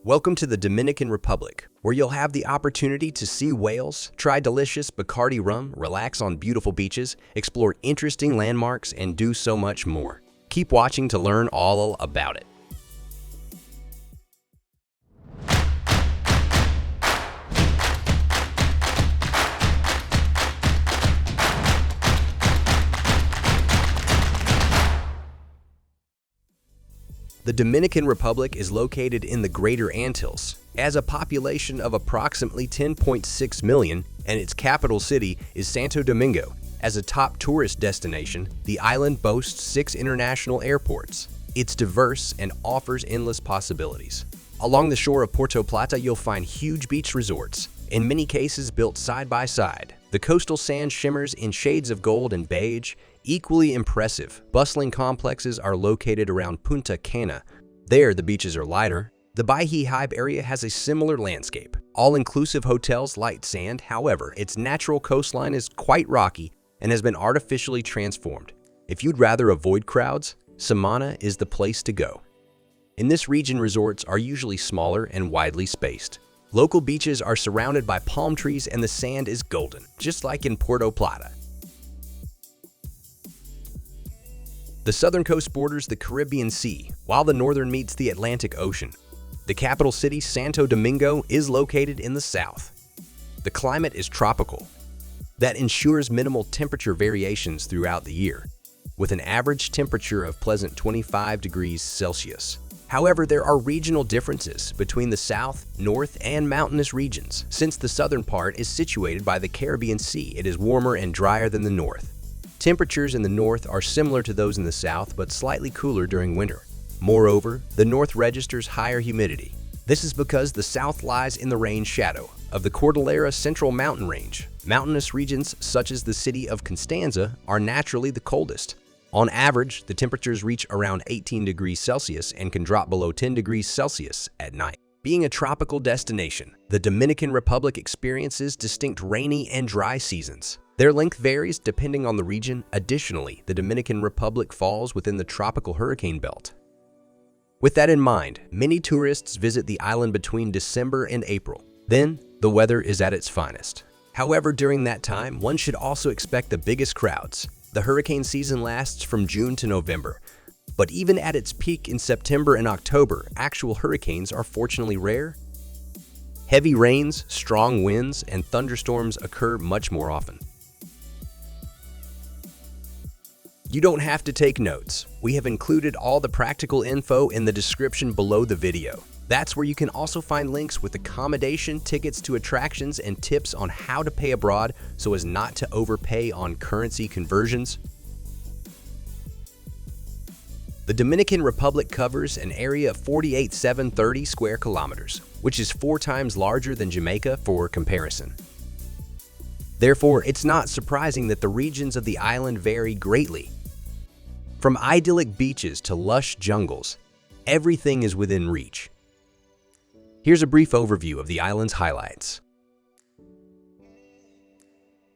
Welcome to the Dominican Republic, where you'll have the opportunity to see whales, try delicious Bacardi rum, relax on beautiful beaches, explore interesting landmarks, and do so much more. Keep watching to learn all about it. The Dominican Republic is located in the Greater Antilles, has a population of approximately 10.6 million, and its capital city is Santo Domingo. As a top tourist destination, the island boasts 6 international airports. It's diverse and offers endless possibilities. Along the shore of Puerto Plata, you'll find huge beach resorts, in many cases built side by side. The coastal sand shimmers in shades of gold and beige. Equally impressive, bustling complexes are located around Punta, Cana. There, the beaches are lighter. The Bayahibe area has a similar landscape. All-inclusive hotels light sand, however, its natural coastline is quite rocky and has been artificially transformed. If you'd rather avoid crowds, Samana is the place to go. In this region, resorts are usually smaller and widely spaced. Local beaches are surrounded by palm trees and the sand is golden, just like in Puerto Plata. The southern coast borders the Caribbean Sea, while the northern meets the Atlantic Ocean. The capital city, Santo Domingo, is located in the south. The climate is tropical. That ensures minimal temperature variations throughout the year, with an average temperature of pleasant 25 degrees Celsius. However, there are regional differences between the south, north, and mountainous regions. Since the southern part is situated by the Caribbean Sea, it is warmer and drier than the north. Temperatures in the north are similar to those in the south, but slightly cooler during winter. Moreover, the north registers higher humidity. This is because the south lies in the rain shadow of the Cordillera Central Mountain Range. Mountainous regions, such as the city of Constanza, are naturally the coldest. On average, the temperatures reach around 18 degrees Celsius and can drop below 10 degrees Celsius at night. Being a tropical destination, the Dominican Republic experiences distinct rainy and dry seasons. Their length varies depending on the region. Additionally, the Dominican Republic falls within the tropical hurricane belt. With that in mind, many tourists visit the island between December and April. Then, the weather is at its finest. However, during that time, one should also expect the biggest crowds. The hurricane season lasts from June to November, but even at its peak in September and October, actual hurricanes are fortunately rare. Heavy rains, strong winds, and thunderstorms occur much more often. You don't have to take notes. We have included all the practical info in the description below the video. That's where you can also find links with accommodation, tickets to attractions, and tips on how to pay abroad so as not to overpay on currency conversions. The Dominican Republic covers an area of 48,730 square kilometers, which is 4 times larger than Jamaica for comparison. Therefore, it's not surprising that the regions of the island vary greatly. From idyllic beaches to lush jungles, everything is within reach. Here's a brief overview of the island's highlights.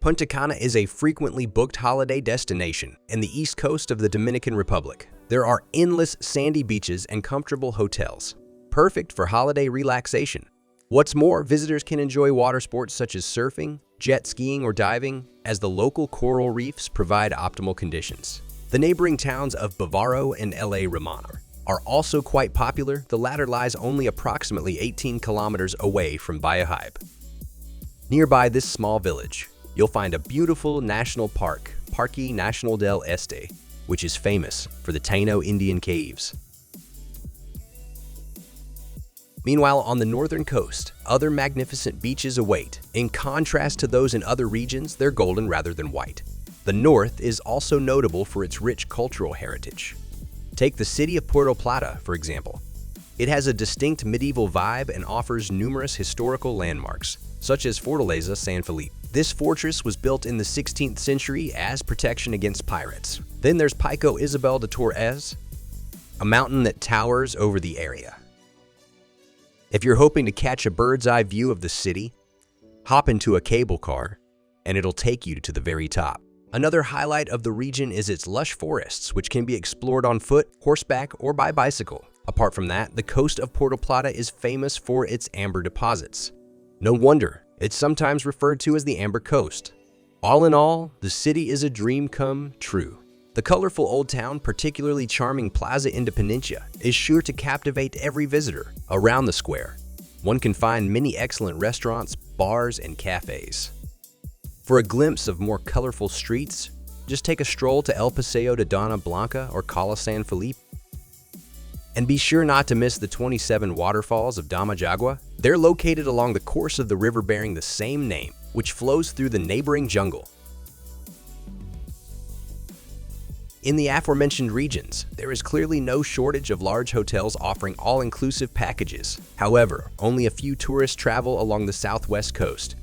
Punta Cana is a frequently booked holiday destination in the east coast of the Dominican Republic. There are endless sandy beaches and comfortable hotels, perfect for holiday relaxation. What's more, visitors can enjoy water sports such as surfing, jet skiing, or diving, as the local coral reefs provide optimal conditions. The neighboring towns of Bavaro and Romana are also quite popular. The latter lies only approximately 18 kilometers away from Bayahibe. Nearby this small village, you'll find a beautiful national park, Parque Nacional del Este, which is famous for the Taino Indian caves. Meanwhile, on the northern coast, other magnificent beaches await. In contrast to those in other regions, they're golden rather than white. The north is also notable for its rich cultural heritage. Take the city of Puerto Plata, for example. It has a distinct medieval vibe and offers numerous historical landmarks, such as Fortaleza San Felipe. This fortress was built in the 16th century as protection against pirates. Then there's Pico Isabel de Torres, a mountain that towers over the area. If you're hoping to catch a bird's-eye view of the city, hop into a cable car, and it'll take you to the very top. Another highlight of the region is its lush forests, which can be explored on foot, horseback, or by bicycle. Apart from that, the coast of Puerto Plata is famous for its amber deposits. No wonder, it's sometimes referred to as the Amber Coast. All in all, the city is a dream come true. The colorful old town, particularly charming Plaza Independencia, is sure to captivate every visitor. Around the square, one can find many excellent restaurants, bars, and cafes. For a glimpse of more colorful streets, just take a stroll to El Paseo de Dona Blanca or Cala San Felipe. And be sure not to miss the 27 waterfalls of Damajagua. They're located along the course of the river bearing the same name, which flows through the neighboring jungle. In the aforementioned regions, there is clearly no shortage of large hotels offering all-inclusive packages. However, only a few tourists travel along the southwest coast.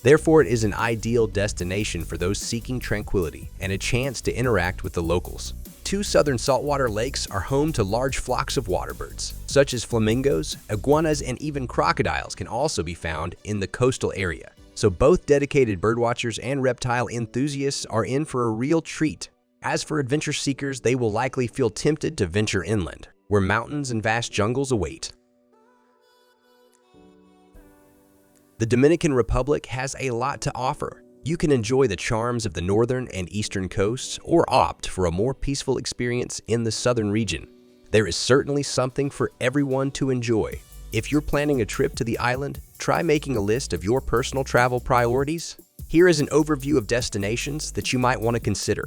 Therefore, it is an ideal destination for those seeking tranquility and a chance to interact with the locals. Two southern saltwater lakes are home to large flocks of waterbirds, such as flamingos, iguanas, and even crocodiles can also be found in the coastal area. So both dedicated birdwatchers and reptile enthusiasts are in for a real treat. As for adventure seekers, they will likely feel tempted to venture inland, where mountains and vast jungles await. The Dominican Republic has a lot to offer. You can enjoy the charms of the northern and eastern coasts or opt for a more peaceful experience in the southern region. There is certainly something for everyone to enjoy. If you're planning a trip to the island, try making a list of your personal travel priorities. Here is an overview of destinations that you might want to consider.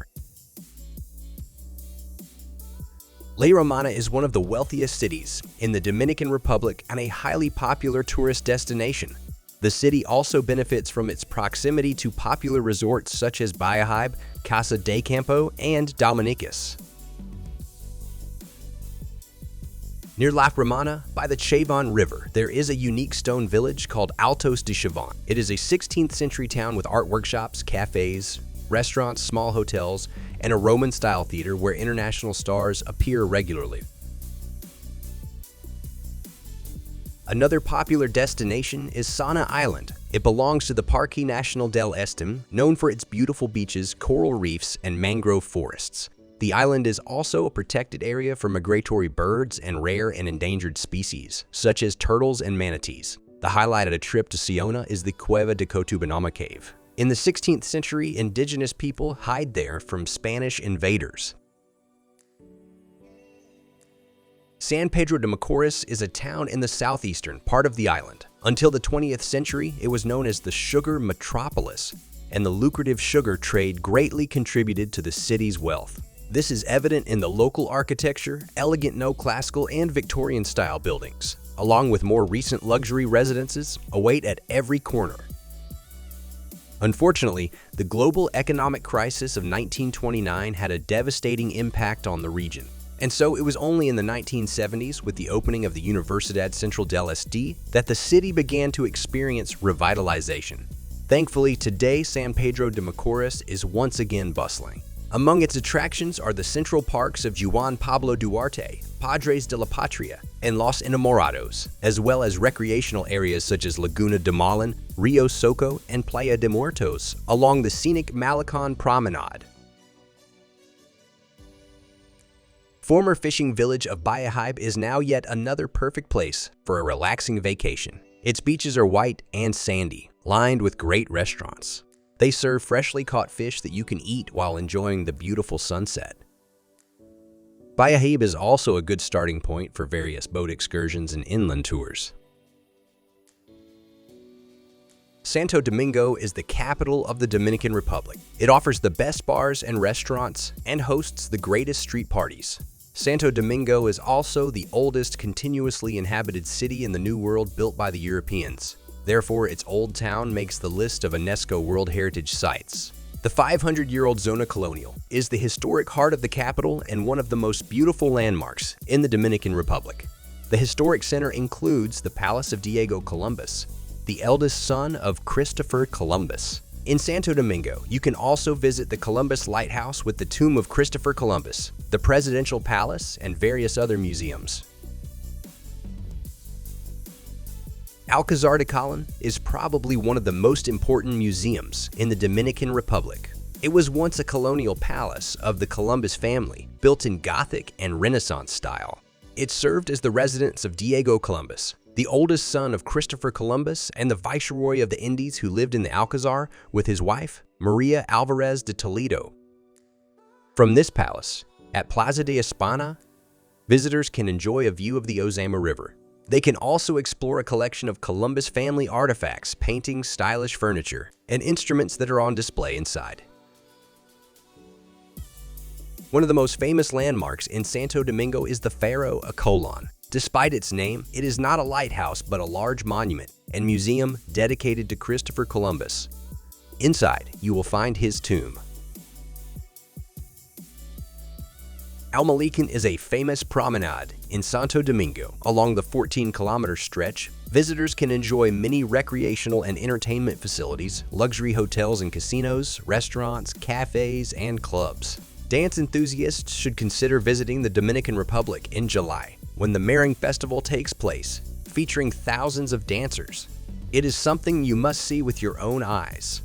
La Romana is one of the wealthiest cities in the Dominican Republic and a highly popular tourist destination. The city also benefits from its proximity to popular resorts such as Bayahibe, Casa de Campo, and Dominicus. Near La Romana, by the Chavon River, there is a unique stone village called Altos de Chavon. It is a 16th century town with art workshops, cafes, restaurants, small hotels, and a Roman-style theater where international stars appear regularly. Another popular destination is Saona Island. It belongs to the Parque Nacional del Este, known for its beautiful beaches, coral reefs, and mangrove forests. The island is also a protected area for migratory birds and rare and endangered species, such as turtles and manatees. The highlight of a trip to Saona is the Cueva de Cotubanama cave. In the 16th century, indigenous people hide there from Spanish invaders. San Pedro de Macoris is a town in the southeastern part of the island. Until the 20th century, it was known as the sugar metropolis, and the lucrative sugar trade greatly contributed to the city's wealth. This is evident in the local architecture, elegant neoclassical and Victorian-style buildings, along with more recent luxury residences await at every corner. Unfortunately, the global economic crisis of 1929 had a devastating impact on the region. And so it was only in the 1970s, with the opening of the Universidad Central del Este, that the city began to experience revitalization. Thankfully, today San Pedro de Macoris is once again bustling. Among its attractions are the central parks of Juan Pablo Duarte, Padres de la Patria, and Los Enamorados, as well as recreational areas such as Laguna de Malin, Rio Soco, and Playa de Muertos, along the scenic Malecon promenade. Former fishing village of Bayahibe is now yet another perfect place for a relaxing vacation. Its beaches are white and sandy, lined with great restaurants. They serve freshly caught fish that you can eat while enjoying the beautiful sunset. Bayahibe is also a good starting point for various boat excursions and inland tours. Santo Domingo is the capital of the Dominican Republic. It offers the best bars and restaurants and hosts the greatest street parties. Santo Domingo is also the oldest continuously inhabited city in the New World built by the Europeans. Therefore, its old town makes the list of UNESCO World Heritage Sites. The 500-year-old Zona Colonial is the historic heart of the capital and one of the most beautiful landmarks in the Dominican Republic. The historic center includes the Palace of Diego Columbus, the eldest son of Christopher Columbus. In Santo Domingo, you can also visit the Columbus Lighthouse with the tomb of Christopher Columbus, the Presidential Palace, and various other museums. Alcazar De Colon is probably one of the most important museums in the Dominican Republic. It was once a colonial palace of the Columbus family, built in Gothic and Renaissance style. It served as the residence of Diego Columbus, the oldest son of Christopher Columbus and the Viceroy of the Indies who lived in the Alcazar with his wife, Maria Alvarez de Toledo. From this palace, at Plaza de España, visitors can enjoy a view of the Ozama River. They can also explore a collection of Columbus family artifacts, paintings, stylish furniture, and instruments that are on display inside. One of the most famous landmarks in Santo Domingo is the Cerro de Colon. Despite its name, it is not a lighthouse but a large monument and museum dedicated to Christopher Columbus. Inside, you will find his tomb. Malecon is a famous promenade in Santo Domingo. Along the 14-kilometer stretch, visitors can enjoy many recreational and entertainment facilities, luxury hotels and casinos, restaurants, cafes, and clubs. Dance enthusiasts should consider visiting the Dominican Republic in July, when the Malecon Festival takes place, featuring thousands of dancers. It is something you must see with your own eyes.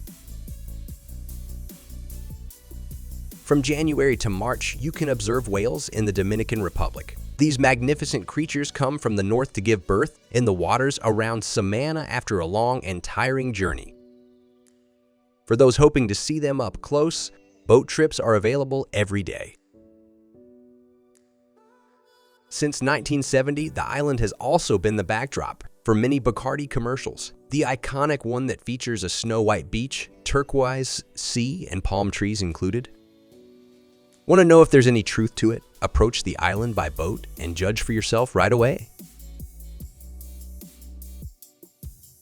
From January to March, you can observe whales in the Dominican Republic. These magnificent creatures come from the north to give birth in the waters around Samana after a long and tiring journey. For those hoping to see them up close, boat trips are available every day. Since 1970, the island has also been the backdrop for many Bacardi commercials. The iconic one that features a snow-white beach, turquoise sea, and palm trees included. Want to know if there's any truth to it? Approach the island by boat and judge for yourself right away.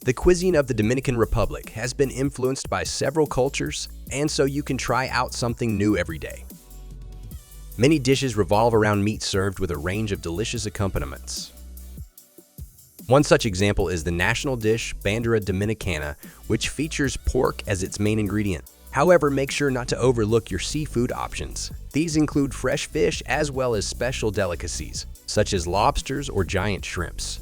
The cuisine of the Dominican Republic has been influenced by several cultures, and so you can try out something new every day. Many dishes revolve around meat served with a range of delicious accompaniments. One such example is the national dish Bandera Dominicana, which features pork as its main ingredient. However, make sure not to overlook your seafood options. These include fresh fish as well as special delicacies, such as lobsters or giant shrimps.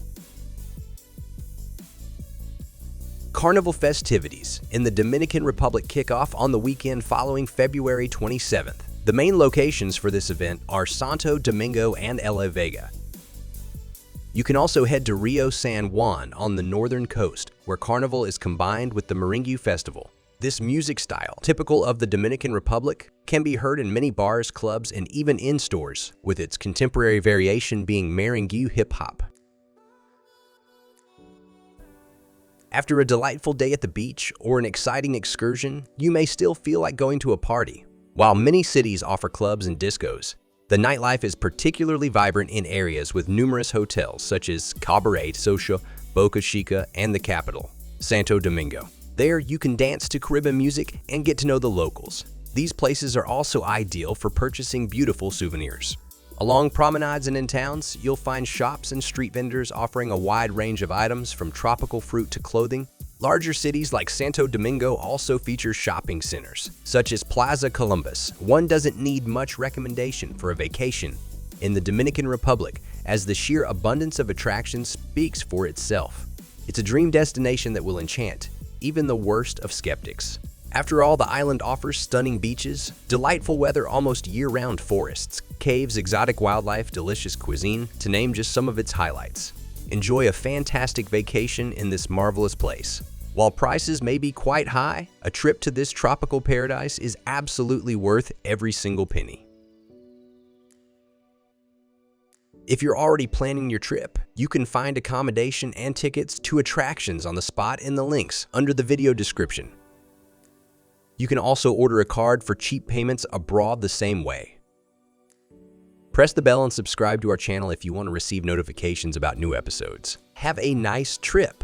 Carnival festivities in the Dominican Republic kick off on the weekend following February 27th. The main locations for this event are Santo Domingo and La Vega. You can also head to Rio San Juan on the northern coast, where Carnival is combined with the Merengue Festival. This music style, typical of the Dominican Republic, can be heard in many bars, clubs, and even in stores, with its contemporary variation being merengue hip-hop. After a delightful day at the beach or an exciting excursion, you may still feel like going to a party. While many cities offer clubs and discos, the nightlife is particularly vibrant in areas with numerous hotels such as Cabaret Social, Boca Chica, and the capital, Santo Domingo. There, you can dance to Caribbean music and get to know the locals. These places are also ideal for purchasing beautiful souvenirs. Along promenades and in towns, you'll find shops and street vendors offering a wide range of items from tropical fruit to clothing. Larger cities like Santo Domingo also feature shopping centers, such as Plaza Columbus. One doesn't need much recommendation for a vacation in the Dominican Republic, as the sheer abundance of attractions speaks for itself. It's a dream destination that will enchant even the worst of skeptics. After all, the island offers stunning beaches, delightful weather, almost year-round forests, caves, exotic wildlife, delicious cuisine, to name just some of its highlights. Enjoy a fantastic vacation in this marvelous place. While prices may be quite high, a trip to this tropical paradise is absolutely worth every single penny. If you're already planning your trip, you can find accommodation and tickets to attractions on the spot in the links under the video description. You can also order a card for cheap payments abroad the same way. Press the bell and subscribe to our channel if you want to receive notifications about new episodes. Have a nice trip!